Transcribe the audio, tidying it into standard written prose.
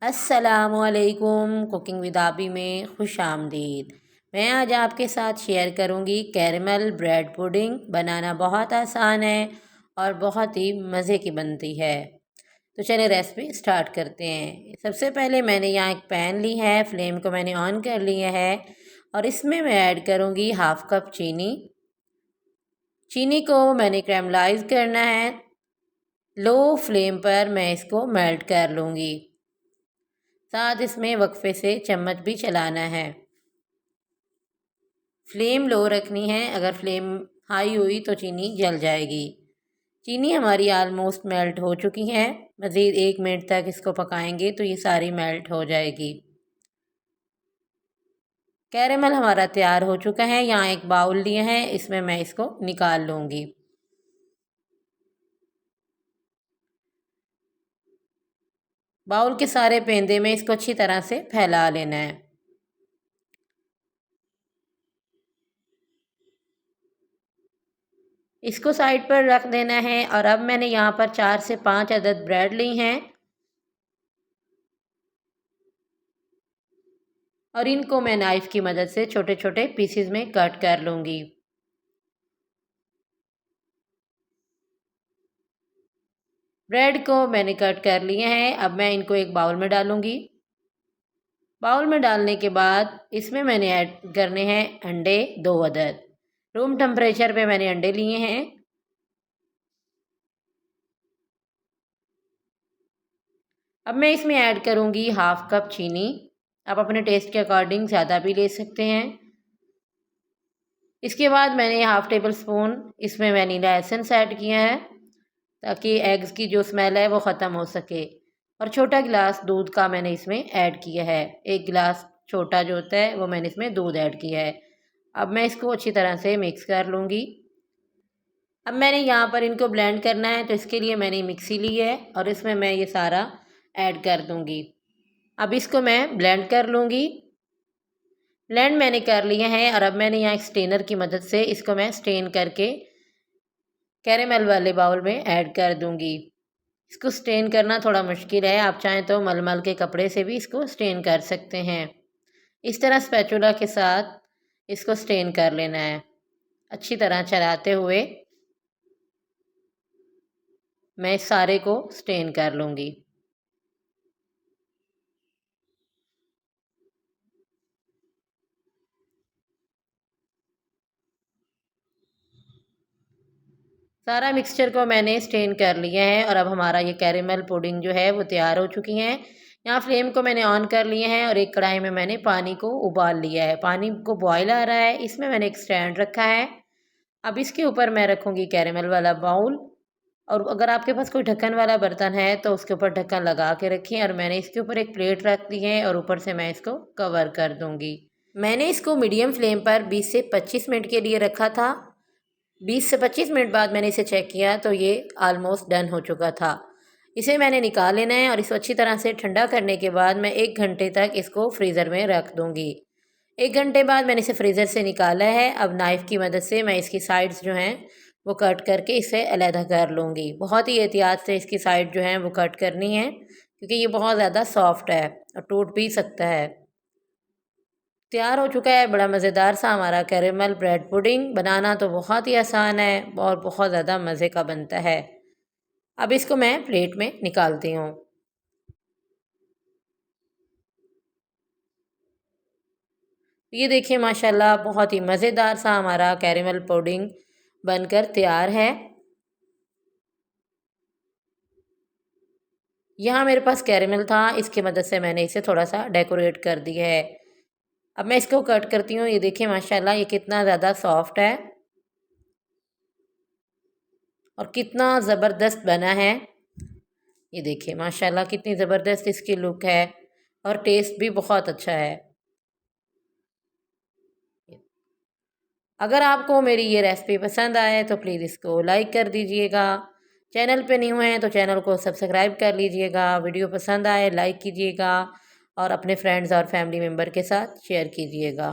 अस्सलामुअलैकुम। Cooking with आबी में खुश आमदीद। मैं आज आपके साथ शेयर करूंगी कैरमल ब्रेड पुडिंग। बनाना बहुत आसान है और बहुत ही मज़े की बनती है। तो चलिए रेसिपी स्टार्ट करते हैं। सबसे पहले मैंने यहाँ एक पैन ली है, फ्लेम को मैंने ऑन कर लिया है और इसमें मैं ऐड करूँगी हाफ़ कप चीनी। चीनी को मैंने कैरमलाइज करना है। लो फ्लेम पर मैं इसको मेल्ट कर लूँगी। साथ इसमें वक्फे से चम्मच भी चलाना है। फ्लेम लो रखनी है, अगर फ्लेम हाई हुई तो चीनी जल जाएगी। चीनी हमारी आलमोस्ट मेल्ट हो चुकी है। मज़ीद 1 मिनट तक इसको पकाएंगे तो ये सारी मेल्ट हो जाएगी। कैरेमल हमारा तैयार हो चुका है। यहाँ एक बाउल लिया है, इसमें मैं इसको निकाल लूँगी। बाउल के सारे पेंदे में इसको अच्छी तरह से फैला लेना है। इसको साइड पर रख देना है और अब मैंने यहाँ पर 4 से 5 अदद ब्रेड ली हैं और इनको मैं नाइफ़ की मदद से छोटे छोटे पीसेस में कट कर लूँगी। ब्रेड को मैंने कट कर लिए हैं। अब मैं इनको एक बाउल में डालूँगी। बाउल में डालने के बाद इसमें मैंने ऐड करने हैं अंडे 2 अदद। रूम टेम्परेचर पे मैंने अंडे लिए हैं। अब मैं इसमें ऐड करूँगी हाफ़ कप चीनी। आप अपने टेस्ट के अकॉर्डिंग ज़्यादा भी ले सकते हैं। इसके बाद मैंने हाफ़ टेबल स्पून इसमें वनीला एसेंस ऐड किया है ताकि एग्स की जो स्मेल है वो ख़त्म हो सके। और छोटा गिलास दूध का मैंने इसमें ऐड किया है। 1 गिलास छोटा जो होता है वो मैंने इसमें दूध ऐड किया है। अब मैं इसको अच्छी तरह से मिक्स कर लूँगी। अब मैंने यहाँ पर इनको ब्लेंड करना है तो इसके लिए मैंने मिक्सी ली है और इसमें मैं ये सारा ऐड कर दूँगी। अब इसको मैं ब्लेंड कर लूँगी। ब्लेंड मैंने कर लिया है और अब मैंने यहाँ एक स्ट्रेनर की मदद से इसको मैं स्ट्रेन करके कैरेमल वाले बाउल में ऐड कर दूँगी। इसको स्ट्रेन करना थोड़ा मुश्किल है, आप चाहें तो मलमल के कपड़े से भी इसको स्ट्रेन कर सकते हैं। इस तरह स्पैचुला के साथ इसको स्ट्रेन कर लेना है। अच्छी तरह चलाते हुए मैं इस सारे को स्ट्रेन कर लूँगी। सारा मिक्सचर को मैंने स्ट्रेन कर लिया है और अब हमारा ये कैरेमल पुडिंग जो है वो तैयार हो चुकी है। यहाँ फ्लेम को मैंने ऑन कर लिया है और एक कढ़ाई में मैंने पानी को उबाल लिया है। पानी को बॉयल आ रहा है, इसमें मैंने एक स्टैंड रखा है। अब इसके ऊपर मैं रखूँगी कैरेमल वाला बाउल और अगर आपके पास कोई ढक्कन वाला बर्तन है तो उसके ऊपर ढक्कन लगा के रखिए और मैंने इसके ऊपर एक प्लेट रख दी है और ऊपर से मैं इसको कवर कर दूँगी। मैंने इसको मीडियम फ्लेम पर 20 से 25 मिनट के लिए रखा था। 20 से 25 मिनट बाद मैंने इसे चेक किया तो ये आलमोस्ट डन हो चुका था। इसे मैंने निकाल लेना है और इसको अच्छी तरह से ठंडा करने के बाद मैं 1 घंटे तक इसको फ्रीज़र में रख दूँगी। 1 घंटे बाद मैंने इसे फ्रीज़र से निकाला है। अब नाइफ़ की मदद से मैं इसकी साइड्स जो हैं वो कट करके इसे अलहदा कर लूँगी। बहुत ही एहतियात से इसकी साइड जो हैं वो कट करनी है क्योंकि ये बहुत ज़्यादा सॉफ्ट है और टूट भी सकता है। तैयार हो चुका है बड़ा मज़ेदार सा हमारा कैरेमल ब्रेड पुडिंग। बनाना तो बहुत ही आसान है और बहुत ज़्यादा मज़े का बनता है। अब इसको मैं प्लेट में निकालती हूँ। ये देखिए माशाल्लाह बहुत ही मज़ेदार सा हमारा कैरेमल पुडिंग बनकर तैयार है। यहाँ मेरे पास कैरेमल था, इसकी मदद से मैंने इसे थोड़ा सा डेकोरेट कर दिया है। अब मैं इसको कट करती हूँ। ये देखिए माशाल्लाह ये कितना ज़्यादा सॉफ्ट है और कितना ज़बरदस्त बना है। ये देखिए माशाल्लाह कितनी ज़बरदस्त इसकी लुक है और टेस्ट भी बहुत अच्छा है। अगर आपको मेरी ये रेसिपी पसंद आए तो प्लीज़ इसको लाइक कर दीजिएगा। चैनल पे न्यू हैं तो चैनल को सब्सक्राइब कर लीजिएगा। वीडियो पसंद आए लाइक कीजिएगा और अपने फ्रेंड्स और फैमिली मेम्बर के साथ शेयर कीजिएगा।